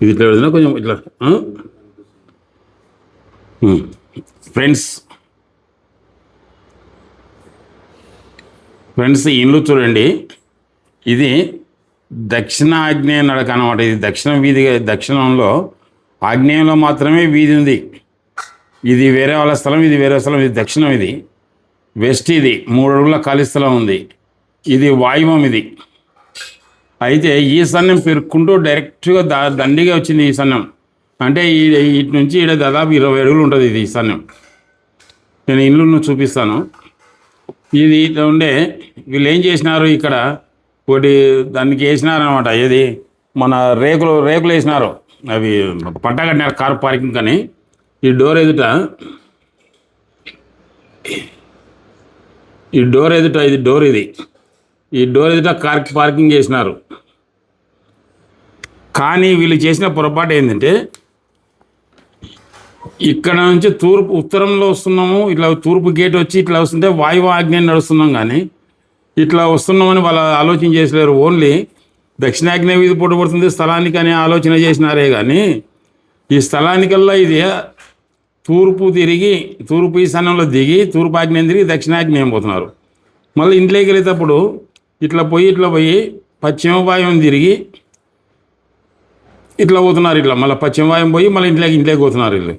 ఇది ఇట్లా పెడుతున్నా కొంచెం ఇట్లా ఫ్రెండ్స్ ఈ ఇల్లు చూడండి. ఇది దక్షిణ ఆగ్నేయ నడక అనమాట. ఇది దక్షిణ వీధి. దక్షిణంలో ఆగ్నేయంలో మాత్రమే వీధి ఉంది. ఇది వేరే వాళ్ళ స్థలం, ఇది వేరే స్థలం. ఇది దక్షిణం, ఇది వెస్ట్. ఇది 3 అడుగుల ఖాళీ స్థలం ఉంది. ఇది వాయువం. ఇది అయితే ఈశాన్యం పెరుక్కుంటూ డైరెక్ట్గా దండిగా వచ్చింది ఈశాన్యం. అంటే ఇటు నుంచి ఇక్కడ దాదాపు 20 అడుగులు ఉంటుంది ఇది ఈశాన్యం. నేను ఇల్లును చూపిస్తాను. ఇది ఇట్లా ఉండే వీళ్ళు ఏం చేసినారు, ఇక్కడ ఒకటి దానికి వేసినారనమాట. ఏది మన రేకులు వేసినారు. అవి పట్ట కట్టినారు కార్ పార్కింగ్ అని. ఈ డోర్ ఎదుట ఇది డోర్. ఈ డోర్ ఎదుట కార్ పార్కింగ్ చేసినారు. కానీ వీళ్ళు చేసిన పొరపాటు ఏంటంటే, ఇక్కడ నుంచి ఉత్తరంలో వస్తున్నాము, ఇట్లా తూర్పు గేట్ వచ్చి ఇట్లా వస్తుంటే వాయువు ఆగ్నేయం నడుస్తున్నాం. కానీ ఇట్లా వస్తున్నామని వాళ్ళు ఆలోచన చేసలేరు. ఓన్లీ దక్షిణాగ్నేయ వీధి పడుతుంది స్థలానికి అనే ఆలోచన చేసినారే కానీ, ఈ స్థలానికల్లా ఇది తూర్పు తిరిగి తూర్పు ఈశాన్యంలో దిగి తూర్పు ఆగ్నేయం తిరిగి దక్షిణాగ్నేయం పోతున్నారు. మళ్ళీ ఇంట్లోకి వెళ్ళేటప్పుడు ఇట్లా పోయి పశ్చిమ వాయువం తిరిగి ఇట్లా పోతున్నారు. ఇట్లా మళ్ళీ పశ్చిమ వాయువం పోయి మళ్ళీ ఇంట్లోకి పోతున్నారు వీళ్ళు.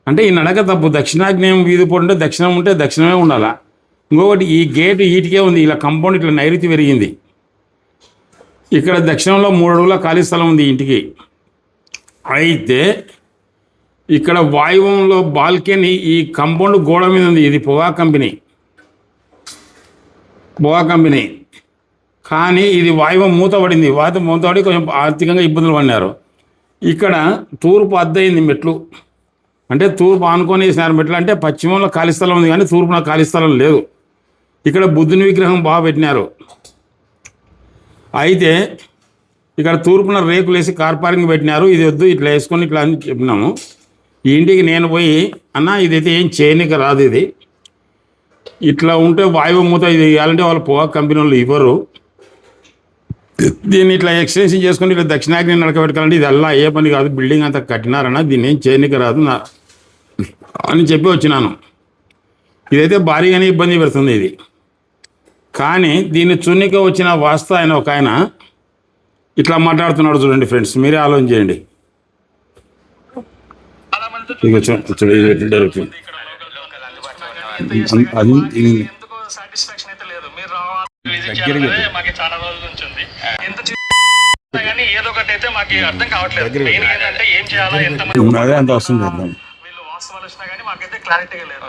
అంటే ఈ నడక తప్పు. దక్షిణాగ్నేయం వీధి పోతుంటే దక్షిణం ఉంటే దక్షిణమే ఉండాలా. ఇంకొకటి ఈ గేటు ఈటికే ఉంది. ఇలా కంపౌండ్ ఇట్లా నైరుతి పెరిగింది. ఇక్కడ దక్షిణంలో 3 అడుగుల ఖాళీ స్థలం ఉంది ఇంటికి. అయితే ఇక్కడ వాయువంలో బాల్కనీ ఈ కంపౌండ్ గోడ మీద ఉంది. ఇది పొగా కంపెనీ. కానీ ఇది వాయువం మూతపడింది. మూతపడి కొంచెం ఆర్థికంగా ఇబ్బందులు పడినారు. ఇక్కడ తూర్పు అద్దయింది మెట్లు. అంటే తూర్పు ఆనుకొని వేసినారు మెట్లు. అంటే పశ్చిమంలో ఖాళీ స్థలం ఉంది కానీ తూర్పున ఖాళీ స్థలం లేదు. ఇక్కడ బుద్ధుని విగ్రహం బాగా పెట్టినారు. అయితే ఇక్కడ తూర్పున రేకులు వేసి కార్ పార్కింగ్ పెట్టినారు. ఇది వద్దు, ఇట్లా వేసుకొని ఇట్లా అని చెప్పినాము. ఈ ఇంటికి నేను పోయి, అన్న ఇదైతే ఏం చేయనిక రాదు, ఇది ఇట్లా ఉంటే వాయువు మూత ఇది వేయాలంటే వాళ్ళు పొగా కంపెనీ వాళ్ళు ఇవ్వరు. దీన్ని ఇట్లా ఎక్స్టెన్షన్ చేసుకుని ఇట్లా దక్షిణాగ్ని నడకబెట్టుకోవాలంటే ఇది అలా ఏ పని కాదు, బిల్డింగ్ అంతా కట్టినారన్న, దీన్ని ఏం చేయనిక రాదు అని చెప్పి వచ్చినాను. ఇదైతే భారీగానే ఇబ్బంది పెడుతుంది ఇది. కానీ దీన్ని చున్నిక వచ్చిన వాస్తు ఒక ఆయన ఇట్లా మాట్లాడుతున్నాడు. చూడండి ఫ్రెండ్స్, మీరే ఆలోచన చేయండి. ఏదో ఒకటి అయితే మాకు అర్థం కావట్లేదు. ఏం చేయాలో ఎంతమంది వీళ్ళు వాస్తవాలు వచ్చినా కానీ మాకైతే క్లారిటీగా లేదు.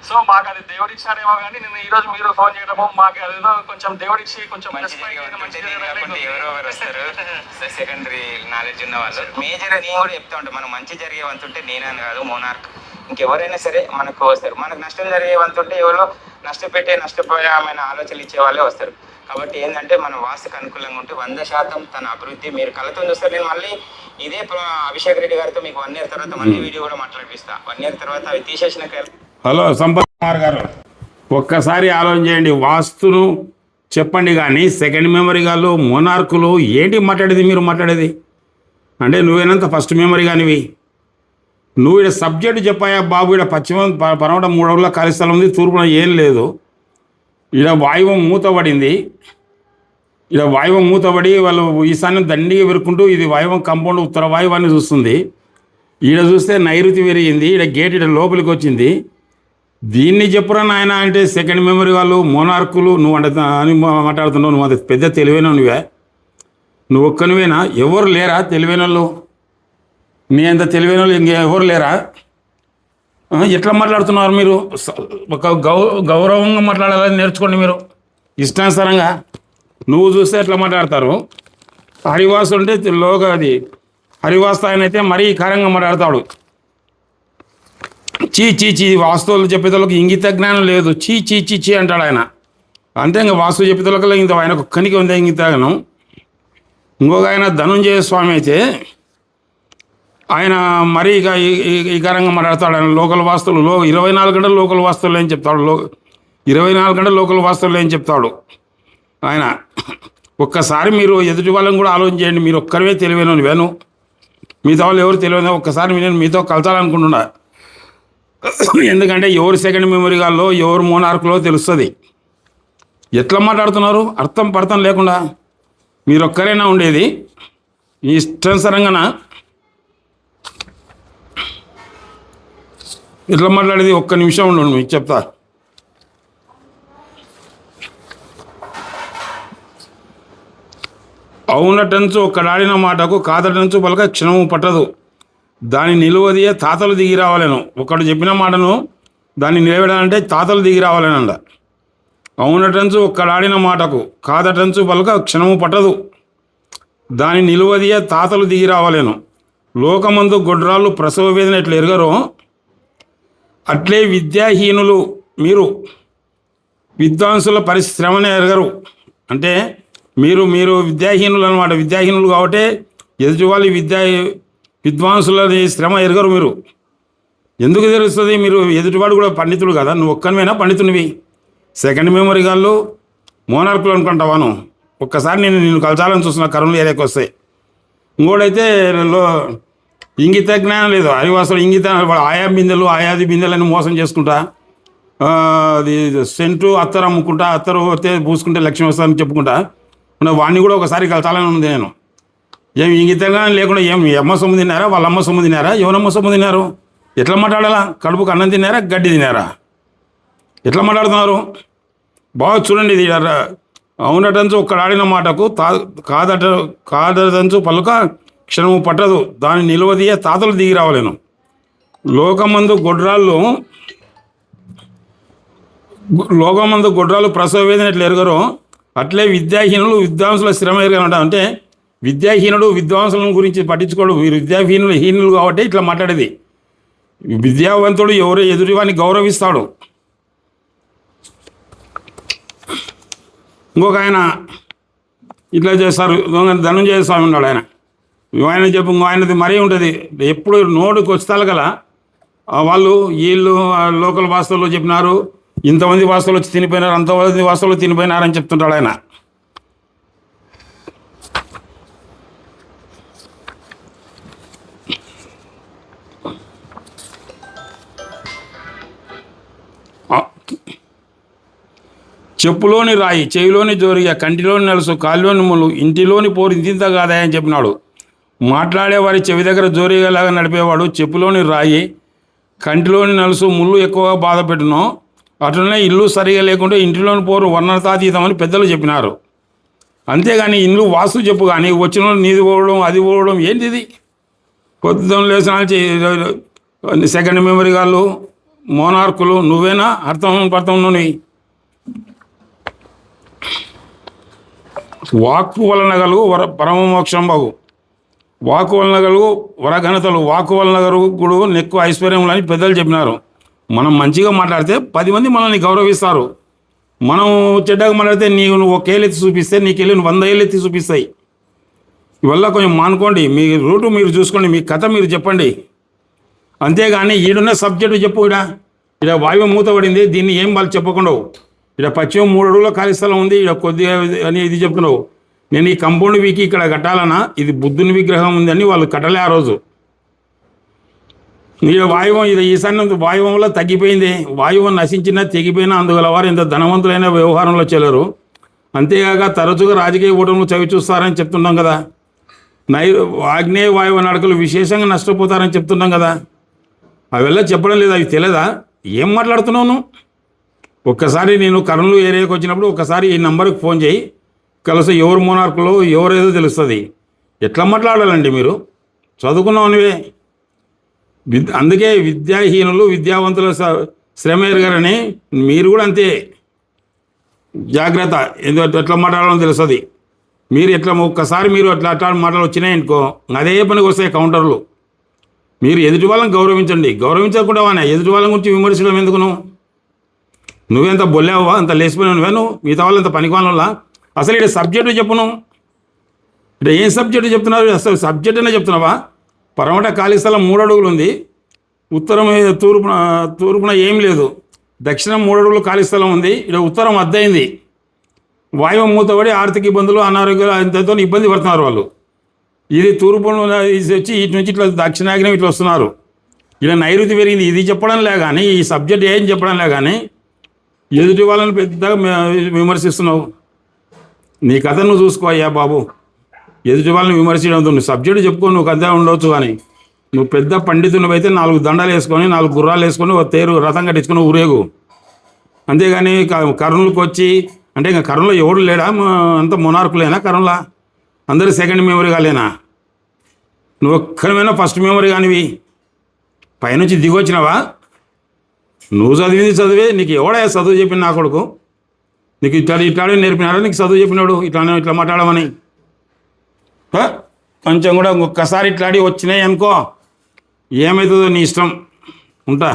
సో మాకు అది దేవుడి ఇచ్చారేమో కానీ నేను ఈ రోజు మీరు ఫోన్ చేయడము మాకు అదేదో కొంచెం దేవుడిచ్చి కొంచెం ఎవరో వస్తారు సెకండరీ నాలెడ్జ్ ఉన్న వాళ్ళు. మేజర్ నేను కూడా చెప్తా ఉంటాను, మనం మంచి జరిగే వంతుంటే నేనని కాదు, మోనార్క్ ఇంకెవరైనా సరే మనకు వస్తారు. మనకు నష్టం జరిగే వంతుంటే ఎవరో నష్టపోయామైన ఆలోచనలు ఇచ్చే వాళ్ళే వస్తారు. కాబట్టి ఏంటంటే మన వాస్తుకు అనుకూలంగా ఉంటే 100% తన అభివృద్ధి మీరు కళతో చూస్తారు. నేను మళ్ళీ ఇదే అభిషేక్ రెడ్డి గారితో మీకు 1 year తర్వాత మళ్ళీ వీడియో కూడా మాట్లాడిపిస్తా. 1 year తర్వాత అవి తీసేసిన. హలో సంపత్ కుమార్ గారు, ఒక్కసారి ఆలోచన చేయండి. వాస్తును చెప్పండి కానీ సెకండ్ మెమరీ గారు మోనార్కులు ఏంటి మాట్లాడేది? మీరు మాట్లాడేది అంటే నువ్వేనంత ఫస్ట్ మెమరీ కానివి. నువ్వు ఇక్కడ సబ్జెక్టు చెప్పాయా బాబు. ఇక్కడ పశ్చిమం పరమట 3 అడుగుల ఖాళీ స్థలం ఉంది, తూర్పున ఏం లేదు. ఇక్కడ వాయువం మూతబడి వాళ్ళు ఈశాన్యం దండిగా పెరుక్కుంటూ ఇది వాయువం కంపౌండ్ ఉత్తర వాయువాన్ని చూస్తుంది. ఈడ చూస్తే నైరుతి పెరిగింది. ఈడ గేట్ ఇక్కడ లోపలికి వచ్చింది. దీన్ని చెప్పురా నాయన అంటే సెకండ్ మెమరీ వాళ్ళు మోనార్కులు నువ్వు అని మాట్లాడుతున్నావు. నువ్వు అంత పెద్ద తెలివైన నువ్వు ఒక్కనివేనా? ఎవరు లేరా తెలివైన వాళ్ళు? నీ అంత తెలివైన వాళ్ళు ఇంకెవరు లేరా? ఎట్లా మాట్లాడుతున్నారు మీరు? ఒక గౌరవంగా మాట్లాడాలని నేర్చుకోండి మీరు. ఇష్టానుసారంగా నువ్వు చూస్తే ఎట్లా మాట్లాడతారు. హరివాసు అంటే అది హరివాస్తు ఆయన అయితే మరీ కారంగా మాట్లాడతాడు. చీ వాస్తువులు చెప్పేతలకు ఇంగిత జ్ఞానం లేదు. చీ అంటాడు ఆయన. అంతే ఇంకా వాస్తు చెప్పేతలకు ఇంత ఆయన ఒక్కనికి ఉంది ఇంగిత జ్ఞానం. ఇంకొక ఆయన ధనుంజయ స్వామి అయితే ఆయన మరీ ఇక ఈ కారంగా మాట్లాడతాడు. ఆయన లోకల్ వాస్తువులు 24 గంటలు లోకల్ వాస్తువులు ఏం చెప్తాడు. 24 గంటలు లోకల్ వాస్తువులు ఏం చెప్తాడు ఆయన. ఒక్కసారి మీరు ఎదుటి వాళ్ళని కూడా ఆలోచన చేయండి. మీరు ఒక్కరివే తెలివైన వేను. మిగతా వాళ్ళు ఎవరు తెలియదు. ఒక్కసారి నేను మీతో కలచాలనుకుంటున్నా. ఎందుకంటే ఎవరు సెకండ్ మెమరీ గాల్లో ఎవరు మోనార్కులో తెలుస్తుంది. ఎట్లా మాట్లాడుతున్నారు అర్థం పర్థం లేకుండా? మీరు ఒక్కరైనా ఉండేది ఈ ఇష్టానుసారంగాన ఎట్లా మాట్లాడేది? ఒక్క నిమిషం ఉండు, మీకు చెప్తా. అవునటంచు ఒక్కడాడిన మాటకు కాదటంచు పలక క్షణము పట్టదు, దాని నిలువదియే తాతలు దిగి రావాలను. ఒకడు చెప్పిన మాటను దాన్ని నిలబెడాలంటే తాతలు దిగి రావాలనంట. అవునటంచు ఒక్కడాడిన మాటకు కాదటంచు పలక క్షణము పట్టదు, దాని నిలువదియే తాతలు దిగి రావాలేను. లోకమందు గొడ్రాళ్ళు ప్రసవ వేదన ఎట్లా ఎరగరో అట్లే విద్యాహీనులు మీరు విద్వాంసుల పరిశ్రమనే ఎరగరు. అంటే మీరు విద్యాహీనులు అనమాట. విద్యాహీనులు కాబట్టి ఎదుటివాళ్ళు విద్వాంసుల శ్రమ ఎరగరు. మీరు ఎందుకు తెలుస్తుంది? మీరు ఎదుటివాడు కూడా పండితుడు కదా, నువ్వు ఒక్కనివైనా పండితునివి. సెకండ్ మెమరీ గాళ్ళు మోనార్కులు అనుకుంటావాను. ఒక్కసారి నేను కలచాలని చూస్తున్నా కర్నూలు ఏరియాకి వస్తే. ఇంకోడైతే ఇంగిత జ్ఞానం లేదు, హరివాసులు ఇంగిత ఆయా బిందెలు ఆయాది బిందెలని మోసం చేసుకుంటా, అది సెంటు అత్తరు అమ్ముకుంటా, అత్తరు వస్తే పూసుకుంటే లక్ష్మి వస్తుందని చెప్పుకుంటా వాడిని కూడా ఒకసారి కలచాలని ఉంది నేను. ఏం ఇంగితంగా లేకుండా ఏం అమ్మ సొమ్ము తిన్నారా, వాళ్ళ అమ్మ సొమ్ము తిన్నారా, ఎవరమ్మ సొమ్ము తిన్నారు? ఎట్లా మాట్లాడాలా? కడుపుకు అన్నం తిన్నారా, గడ్డి తిన్నారా? ఎట్లా మాట్లాడుతున్నారు? బాగా చూడండి. ఇది అవునటంచు ఒక్కడాడిన మాటకు కాదటంచు పలుక క్షణము పట్టదు, దాని నిలువదియే తాతలు దిగి రావలేను. లోకమందు గొడ్రాలు ప్రసవ వేదన ఎట్లా ఎరగరో అట్లే విద్యాహీనులు విద్వాంసుల శ్రమ ఎరగనట. అంటే విద్యాహీనుడు విద్వాంసుల గురించి పట్టించుకోడు. మీరు హీనులు కాబట్టి ఇట్లా మాట్లాడేది. విద్యావంతుడు ఎవరు ఎదుటివాడిని గౌరవిస్తాడు. ఇంకొక ఆయన ఇట్లా చేస్తారు, ధనంజయ స్వామి ఉన్నాడు. ఆయన ఆయనది మరీ ఉంటుంది. ఎప్పుడు నోటుకు వస్తాలు గల వీళ్ళు లోకల్ భాషలో చెప్పినారు, ఇంతమంది భాషలు వచ్చి తినిపోయినారు, అంతమంది భాషలు తినిపోయినారని చెప్తుంటాడు ఆయన. చెప్పులోని రాయి చెవిలోని జోరిగా కంటిలోని నలుసు కాళ్ళలోని ముళ్ళు ఇంటిలోని పోరు ఇంత కాదాయని చెప్పినాడు. మాట్లాడేవారి చెవి దగ్గర జోరిగలాగా నడిపేవాడు చెప్పులోని రాయి, కంటిలోని నలుసు ముళ్ళు ఎక్కువగా బాధ పెట్టును. అట్లనే ఇల్లు సరిగా లేకుంటే ఇంటిలోని పోరు వర్ణతాతీతం అని పెద్దలు చెప్పినారు. అంతేగాని ఇల్లు వాస్తు చెప్పు కానీ వచ్చిన నీది పోవడం అది పోవడం ఏంటిది? పొద్దున్న లేచిన సెకండ్ మెమరీ గాళ్ళు మోనార్కులు నువ్వేనా అర్థం నువ్వు? వాక్కు వలన గలుగు పరమమోక్షం బాగు, వాక్కు వలన గలుగు వరఘనతలు, వాక్కు వలన గలుగుడు నెక్కు ఐశ్వర్యములు అని పెద్దలు చెప్పినారు. మనం మంచిగా మాట్లాడితే 10 మంది మనల్ని గౌరవిస్తారు. మనం చెడ్డగా మాట్లాడితే నువ్వు 1 ఏళ్ళు ఎత్తి చూపిస్తే నీకెళ్ళి 100 ఏళ్ళు ఎత్తి చూపిస్తాయి. ఇవల్ల కొంచెం మానుకోండి. మీ రూటు మీరు చూసుకోండి, మీ కథ మీరు చెప్పండి. అంతేగాని ఈడున్న సబ్జెక్టు చెప్పు. ఇక్కడ వాయువు మూతపడింది, దీన్ని ఏం వాళ్ళు చెప్పకుండా ఇక్కడ పశ్చిమ 3 అడుగుల ఖాళీ స్థలం ఉంది, ఇక్కడ కొద్దిగా అని ఇది చెప్తున్నావు. నేను ఈ కంపౌండ్ వీకి ఇక్కడ కట్టాలన్నా ఇది బుద్ధుని విగ్రహం ఉందని వాళ్ళు కట్టలే ఆ రోజు. ఇక్కడ వాయువం ఇది ఈశాన్యం వాయువం వల్ల తగ్గిపోయింది. వాయువం నశించినా తెగిపోయినా అందుగల వారు ఇంత ధనవంతులైన వ్యవహారంలో చెల్లరు. అంతేగాక తరచుగా రాజకీయ ఓటములు చవి చూస్తారని చెప్తున్నాం కదా. ఆగ్నేయ వాయువు నడకలు విశేషంగా నష్టపోతారని చెప్తున్నాం కదా. అవిలా చెప్పడం లేదు, అవి తెలియదా? ఏం మాట్లాడుతున్నావు? ఒక్కసారి నేను కర్నూలు ఏరియాకి వచ్చినప్పుడు ఒకసారి ఈ నంబర్కి ఫోన్ చేయి, కలిసి ఎవరు మోనార్కులో ఎవరేదో తెలుస్తుంది. ఎట్లా మాట్లాడాలండి మీరు? చదువుకున్నావునివే. అందుకే విద్యాహీనులు విద్యావంతుల శ్రమ ఎరగరని మీరు కూడా అంతే జాగ్రత్త. ఎట్లా మాట్లాడాలో తెలుస్తుంది. మీరు ఒక్కసారి మీరు అట్లా మాటలు వచ్చినాయనుకో అదే పనికి వస్తాయి కౌంటర్లు. మీరు ఎదుటి వాళ్ళని గౌరవించండి. గౌరవించకుండా ఎదుటి వాళ్ళ గురించి విమర్శించడం ఎందుకు? నువ్వెంత బొల్లావా, అంత లేచిపోయినావు నువ్వే, మిగతా వాళ్ళు అంత పనికివాళ్ళ. అసలు ఇక్కడ సబ్జెక్టు చెప్పును. ఇక్కడ ఏం సబ్జెక్టు చెప్తున్నారు? అసలు సబ్జెక్ట్ అనే చెప్తున్నావా? పరమట ఖాళీ స్థలం 3 అడుగులు ఉంది, ఉత్తరం తూర్పున ఏం లేదు, దక్షిణం 3 అడుగులు ఖాళీ స్థలం ఉంది, ఇక్కడ ఉత్తరం అద్దయింది. వాయువు మూతపడి ఆర్థిక ఇబ్బందులు అనారోగ్యాలు అంతతో ఇబ్బంది పడుతున్నారు వాళ్ళు. ఇది తూర్పు ఇది వచ్చి ఇటు నుంచి ఇట్లా దక్షిణాగ్నేయం ఇట్లా వస్తున్నారు. ఇలా నైరుతి పెరిగింది. ఇది చెప్పడంలే కానీ ఈ సబ్జెక్ట్ ఏం చెప్పడంలే కానీ ఎదుటి వాళ్ళని పెద్దగా విమర్శిస్తున్నావు. నీ కథ నువ్వు చూసుకో అయ్యా బాబు. ఎదుటి వాళ్ళని విమర్శించడం నువ్వు సబ్జెక్టు చెప్పుకో, నువ్వు కథ ఉండవచ్చు. కానీ నువ్వు పెద్ద పండితునివి అయితే 4 దండాలు వేసుకొని 4 గుర్రాలు వేసుకొని ఒక తేరు రథం కట్టించుకొని ఊరేగు. అంతేగాని కర్నూలుకి వచ్చి అంటే ఇంకా కర్నూలులో ఎవడు లేడా? అంత మొనార్కులేనా కర్నూలులో? అందరూ సెకండ్ మెమరీ కాలేనా? నువ్వు ఒక్కరిమైనా ఫస్ట్ మెమరీ కానివి. పైనుంచి దిగొచ్చినావా? నువ్వు చదివింది చదివే. నీకు ఎవడా చదువు చెప్పిన నా కొడుకు? నీకు ఇట్లాడే నేర్పినాడా? నీకు చదువు చెప్పినాడు ఇట్లా మాట్లాడమని? కొంచెం కూడా ఒక్కసారి ఇట్లాడి వచ్చినాయి అనుకో, ఏమవుతుందో నీ ఇష్టం. ఉంటా.